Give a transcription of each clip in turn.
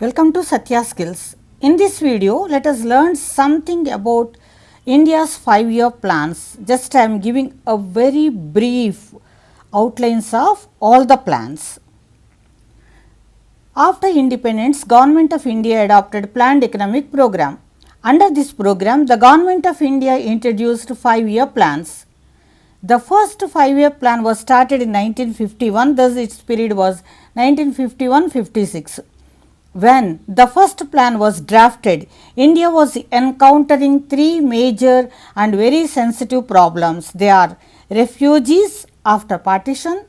Welcome to Satya Skills. In this video, let us learn something about India's 5-year plans. Just I am giving a very brief outlines of all the plans. After independence, Government of India adopted planned economic program. Under this program, the Government of India introduced 5-year plans. The first 5-year plan was started in 1951, thus its period was 1951-56. When the first plan was drafted, India was encountering three major and very sensitive problems. They are refugees after partition,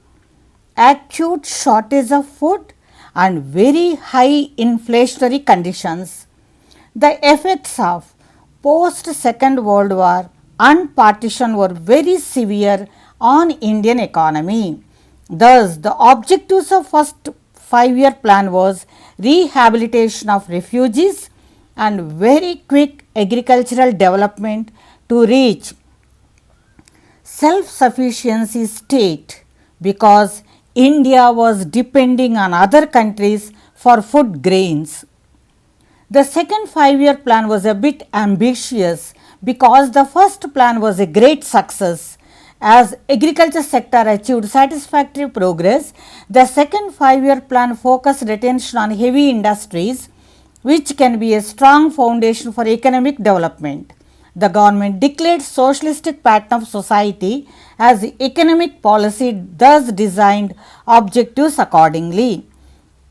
acute shortage of food and very high inflationary conditions. The effects of post Second World War and partition were very severe on Indian economy. Thus, the objectives of first 5-year plan was rehabilitation of refugees and very quick agricultural development to reach self-sufficiency state, because India was depending on other countries for food grains. The second 5-year plan was a bit ambitious because the first plan was a great success. As agriculture sector achieved satisfactory progress, the second 5-year plan focused attention on heavy industries, which can be a strong foundation for economic development. The government declared socialistic pattern of society as the economic policy, thus designed objectives accordingly.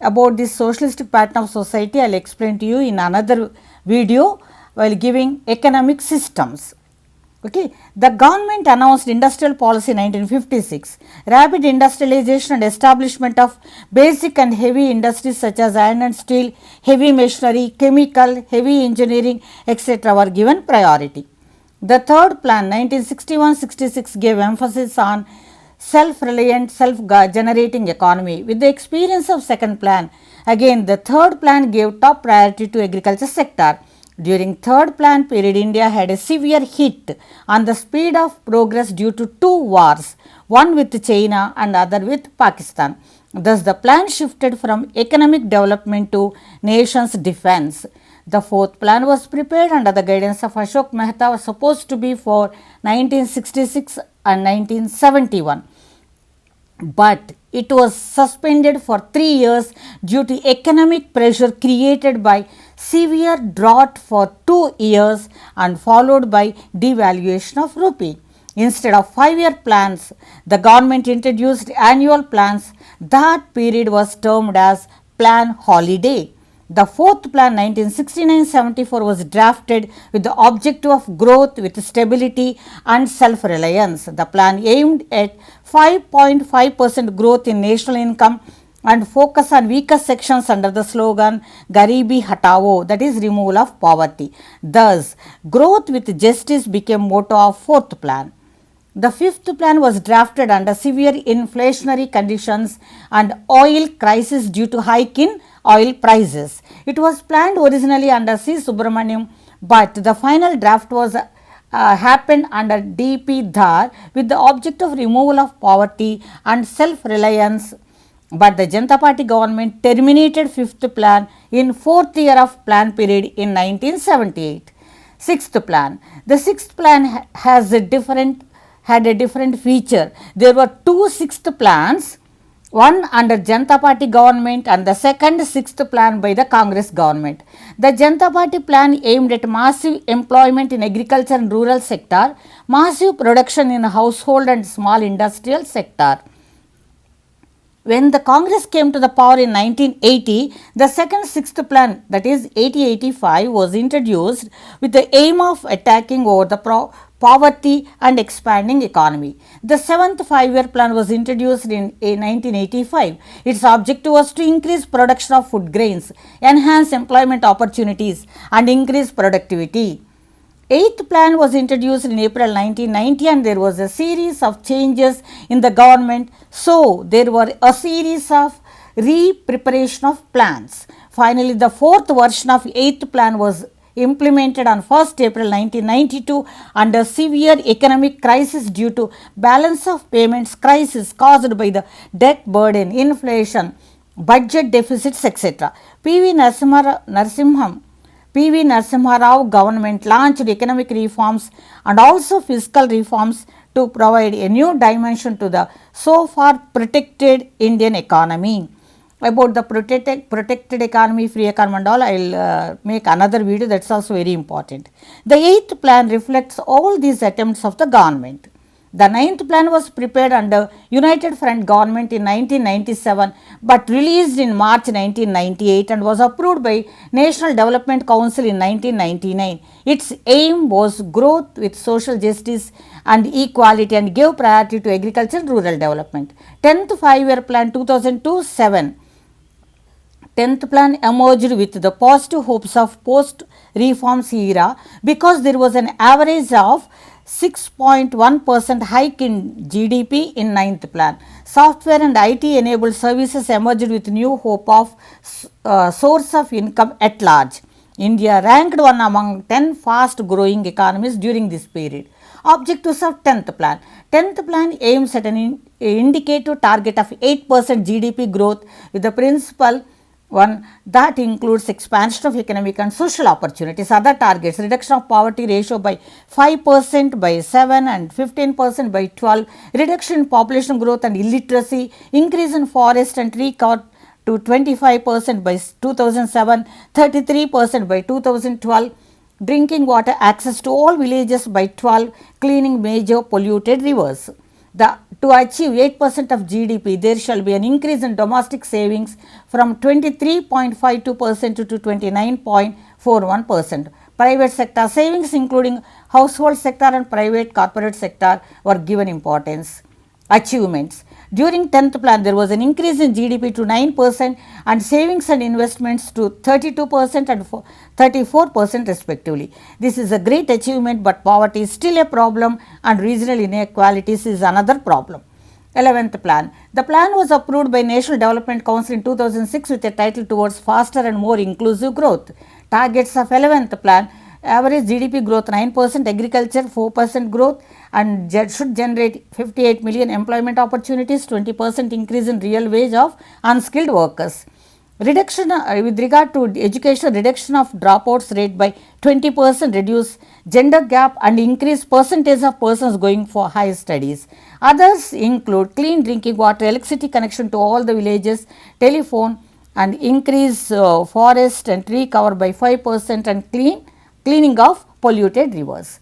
About this socialistic pattern of society, I will explain to you in another video while giving economic systems. Okay. The government announced industrial policy in 1956. Rapid industrialization and establishment of basic and heavy industries such as iron and steel, heavy machinery, chemical, heavy engineering, etc. were given priority. The third plan 1961-66 gave emphasis on self-reliant, self-generating economy. With the experience of second plan, again the third plan gave top priority to agriculture sector. During third plan period, India had a severe hit on the speed of progress due to two wars, one with China and other with Pakistan. Thus, the plan shifted from economic development to nation's defense. The fourth plan was prepared under the guidance of Ashok Mehta, was supposed to be for 1966 and 1971. But it was suspended for 3 years due to economic pressure created by severe drought for 2 years and followed by devaluation of rupee. Instead of 5-year plans, the government introduced annual plans. That period was termed as Plan Holiday. The fourth plan 1969-74 was drafted with the objective of growth with stability and self-reliance. The plan aimed at 5.5% growth in national income and focus on weaker sections under the slogan Garibi Hatao, that is removal of poverty. Thus, growth with justice became motto of fourth plan. The fifth plan was drafted under severe inflationary conditions and oil crisis due to hike in oil prices. It was planned originally under C. Subramaniam, but the final draft was happened under D.P. Dhar with the object of removal of poverty and self-reliance. But the Janata Party government terminated fifth plan in fourth year of plan period in 1978. Sixth plan. The sixth plan had a different feature. There were two sixth plans, one under Janata Party government and the second sixth plan by the Congress government. The Janata Party plan aimed at massive employment in agriculture and rural sector, massive production in household and small industrial sector. When the Congress came to the power in 1980, the second sixth plan, that is 80-85, was introduced with the aim of attacking over the poverty and expanding economy. The seventh 5-year plan was introduced in 1985. Its objective was to increase production of food grains, enhance employment opportunities and increase productivity. Eighth plan was introduced in April 1990 and there was a series of changes in the government. So, there were a series of re-preparation of plans. Finally, the fourth version of eighth plan was implemented on 1st April 1992 under severe economic crisis due to balance of payments crisis caused by the debt burden, inflation budget deficits, etc. PV Narasimha Rao government launched economic reforms and also fiscal reforms to provide a new dimension to the so far protected Indian economy. About the protected economy, free economy and all, I will make another video, that is also very important. The 8th plan reflects all these attempts of the government. The 9th plan was prepared under United Front government in 1997, but released in March 1998 and was approved by National Development Council in 1999. Its aim was growth with social justice and equality and gave priority to agriculture and rural development. 10th 5-year plan 2002-7. 10th plan emerged with the positive hopes of post-reforms era because there was an average of 6.1% hike in GDP in 9th plan. Software and IT enabled services emerged with new hope of source of income at large. India ranked one among 10 fast growing economies during this period. Objectives of 10th plan. 10th plan aims at an indicative target of 8% GDP growth with the principal one that includes expansion of economic and social opportunities. Other targets: reduction of poverty ratio by 5% by 7 and 15% by 12, reduction in population growth and illiteracy, increase in forest and tree cover to 25% by 2007, 33% by 2012, drinking water access to all villages by 12, cleaning major polluted rivers. To achieve 8% of GDP, there shall be an increase in domestic savings from 23.52% to 29.41%. Private sector savings, including household sector and private corporate sector, were given importance. Achievements: during 10th plan, there was an increase in GDP to 9% and savings and investments to 32% and 34% respectively. This is a great achievement, but poverty is still a problem and regional inequalities is another problem. 11th plan. The plan was approved by National Development Council in 2006 with a title towards faster and more inclusive growth. Targets of 11th plan: average GDP growth 9%, agriculture 4% growth and should generate 58 million employment opportunities, 20% increase in real wage of unskilled workers. Reduction with regard to education, reduction of dropouts rate by 20%, reduce gender gap and increase percentage of persons going for higher studies. Others include clean drinking water, electricity connection to all the villages, telephone, and increase forest and tree cover by 5% and cleaning of polluted rivers.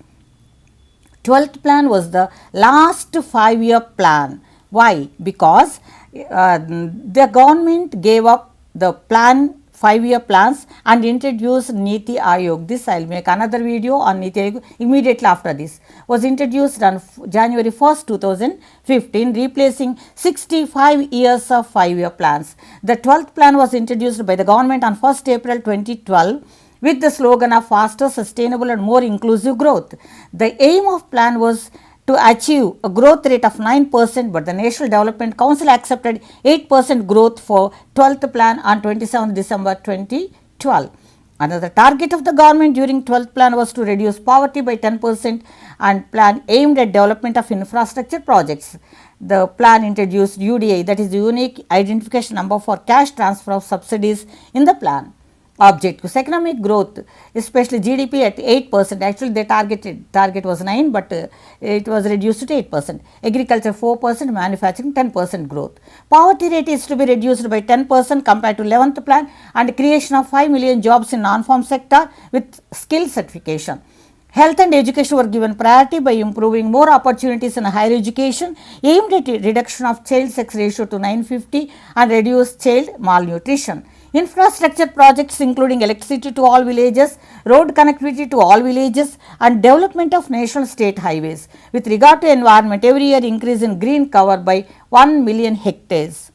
12th plan was the last 5-year plan. Why? Because the government gave up the plan 5-year plans and introduced Niti Aayog. This I will make another video on Niti Aayog immediately after this. Was introduced on January 1st, 2015, replacing 65 years of 5-year plans. The 12th plan was introduced by the government on 1st April 2012 with the slogan of faster, sustainable and more inclusive growth. The aim of plan was to achieve a growth rate of 9%, but the National Development Council accepted 8% growth for 12th plan on 27 December 2012. Another target of the government during 12th plan was to reduce poverty by 10% and plan aimed at development of infrastructure projects. The plan introduced UDI, that is the unique identification number for cash transfer of subsidies in the plan. Objectives: economic growth, especially GDP at 8%. Actually, the target was 9, but it was reduced to 8%. Agriculture 4%, manufacturing 10% growth. Poverty rate is to be reduced by 10% compared to 11th plan and creation of 5 million jobs in non-farm sector with skill certification. Health and education were given priority by improving more opportunities in higher education, aimed at reduction of child sex ratio to 950 and reduce child malnutrition. Infrastructure projects including electricity to all villages, road connectivity to all villages and development of national state highways. With regard to environment, every year increase in green cover by 1 million hectares.